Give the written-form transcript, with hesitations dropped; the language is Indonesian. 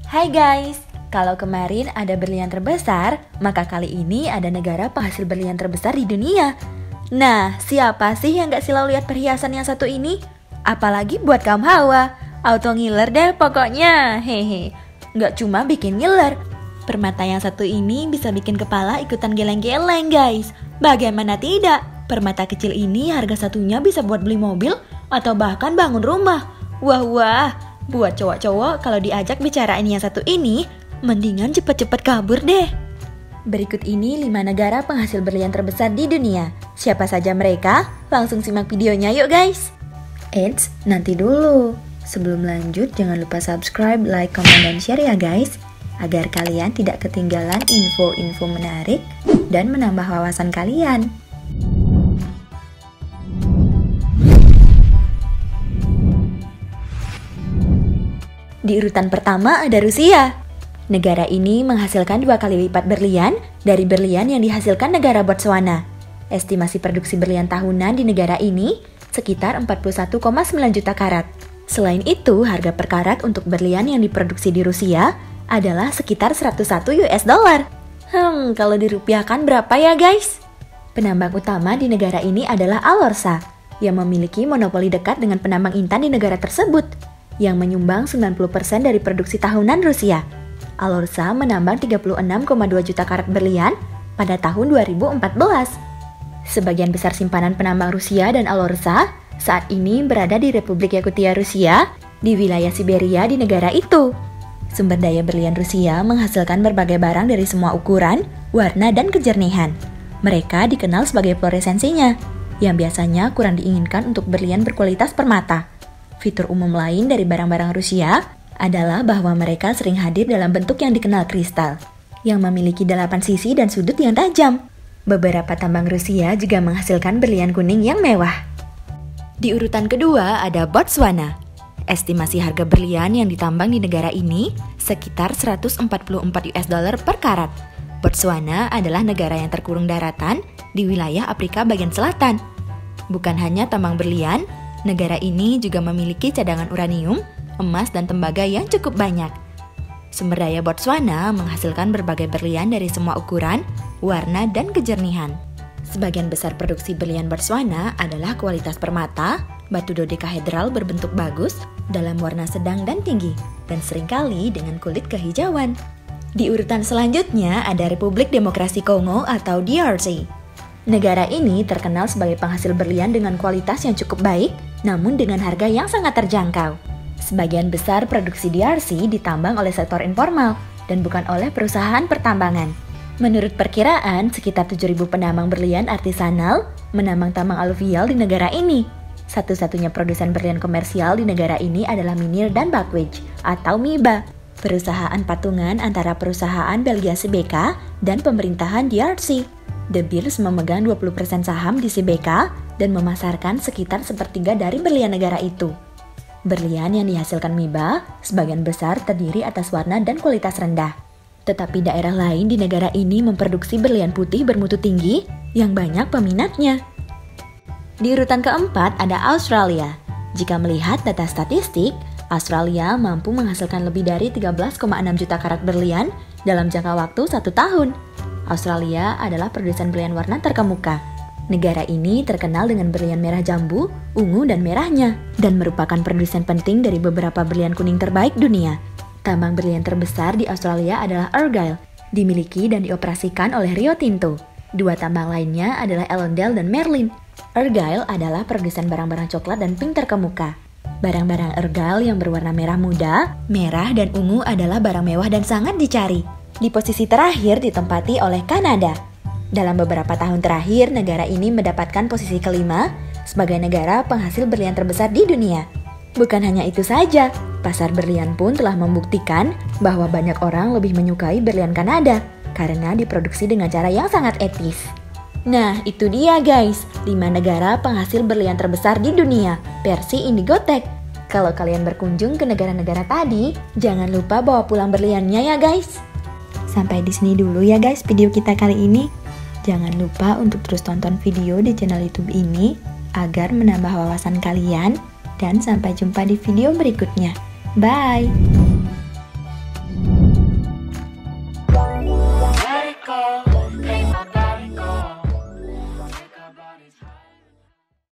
Hai guys, kalau kemarin ada berlian terbesar, maka kali ini ada negara penghasil berlian terbesar di dunia. Nah, siapa sih yang gak silau lihat perhiasan yang satu ini? Apalagi buat kaum hawa, auto ngiler deh pokoknya, hehe. Gak cuma bikin ngiler, permata yang satu ini bisa bikin kepala ikutan geleng-geleng guys. Bagaimana tidak? Permata kecil ini harga satunya bisa buat beli mobil atau bahkan bangun rumah. Wah, buat cowok-cowok kalau diajak bicarain yang satu ini, mendingan cepet-cepet kabur deh. Berikut ini 5 negara penghasil berlian terbesar di dunia. Siapa saja mereka? Langsung simak videonya yuk guys. Eits, nanti dulu. Sebelum lanjut jangan lupa subscribe, like, komen, dan share ya guys, agar kalian tidak ketinggalan info-info menarik dan menambah wawasan kalian. Di urutan pertama ada Rusia. Negara ini menghasilkan 2 kali lipat berlian dari berlian yang dihasilkan negara Botswana. Estimasi produksi berlian tahunan di negara ini sekitar 41,9 juta karat. Selain itu, harga per karat untuk berlian yang diproduksi di Rusia adalah sekitar 101 US dollar. Kalau dirupiahkan berapa ya guys? Penambang utama di negara ini adalah Alorsa, yang memiliki monopoli dekat dengan penambang intan di negara tersebut, yang menyumbang 90% dari produksi tahunan Rusia. Alorsa menambang 36,2 juta karat berlian pada tahun 2014. Sebagian besar simpanan penambang Rusia dan Alorsa saat ini berada di Republik Yakutia Rusia, di wilayah Siberia di negara itu. Sumber daya berlian Rusia menghasilkan berbagai barang dari semua ukuran, warna, dan kejernihan. Mereka dikenal sebagai fluoresensinya, yang biasanya kurang diinginkan untuk berlian berkualitas permata. Fitur umum lain dari barang-barang Rusia adalah bahwa mereka sering hadir dalam bentuk yang dikenal kristal, yang memiliki 8 sisi dan sudut yang tajam. Beberapa tambang Rusia juga menghasilkan berlian kuning yang mewah. Di urutan kedua ada Botswana. Estimasi harga berlian yang ditambang di negara ini sekitar 144 US dollar per karat. Botswana adalah negara yang terkurung daratan di wilayah Afrika bagian selatan. Bukan hanya tambang berlian, negara ini juga memiliki cadangan uranium, emas, dan tembaga yang cukup banyak. Sumber daya Botswana menghasilkan berbagai berlian dari semua ukuran, warna, dan kejernihan. Sebagian besar produksi berlian Botswana adalah kualitas permata, batu dodekahedral berbentuk bagus, dalam warna sedang dan tinggi, dan seringkali dengan kulit kehijauan. Di urutan selanjutnya ada Republik Demokrasi Kongo atau DRC. Negara ini terkenal sebagai penghasil berlian dengan kualitas yang cukup baik, namun dengan harga yang sangat terjangkau. Sebagian besar produksi DRC ditambang oleh sektor informal dan bukan oleh perusahaan pertambangan. Menurut perkiraan, sekitar 7.000 penambang berlian artisanal menambang tambang aluvial di negara ini. Satu-satunya produsen berlian komersial di negara ini adalah Minir dan Buckwitch atau MIBA, perusahaan patungan antara perusahaan Belgia CBK dan pemerintahan DRC. De Beers memegang 20% saham di CBK dan memasarkan sekitar sepertiga dari berlian negara itu. Berlian yang dihasilkan MIBA sebagian besar terdiri atas warna dan kualitas rendah. Tetapi daerah lain di negara ini memproduksi berlian putih bermutu tinggi yang banyak peminatnya. Di urutan keempat ada Australia. Jika melihat data statistik, Australia mampu menghasilkan lebih dari 13,6 juta karat berlian dalam jangka waktu 1 tahun. Australia adalah produsen berlian warna terkemuka. Negara ini terkenal dengan berlian merah jambu, ungu, dan merahnya, dan merupakan produsen penting dari beberapa berlian kuning terbaik dunia. Tambang berlian terbesar di Australia adalah Argyle, dimiliki dan dioperasikan oleh Rio Tinto. 2 tambang lainnya adalah Ellendale dan Merlin. Argyle adalah produsen barang-barang coklat dan pink terkemuka. Barang-barang Argyle yang berwarna merah muda, merah, dan ungu adalah barang mewah dan sangat dicari. Di posisi terakhir ditempati oleh Kanada. Dalam beberapa tahun terakhir, negara ini mendapatkan posisi kelima sebagai negara penghasil berlian terbesar di dunia. Bukan hanya itu saja, pasar berlian pun telah membuktikan bahwa banyak orang lebih menyukai berlian Kanada karena diproduksi dengan cara yang sangat etis. Nah, itu dia guys, 5 negara penghasil berlian terbesar di dunia, versi Indigotek. Kalau kalian berkunjung ke negara-negara tadi, jangan lupa bawa pulang berliannya ya guys. Sampai di sini dulu ya guys video kita kali ini. Jangan lupa untuk terus tonton video di channel YouTube ini agar menambah wawasan kalian, dan sampai jumpa di video berikutnya. Bye!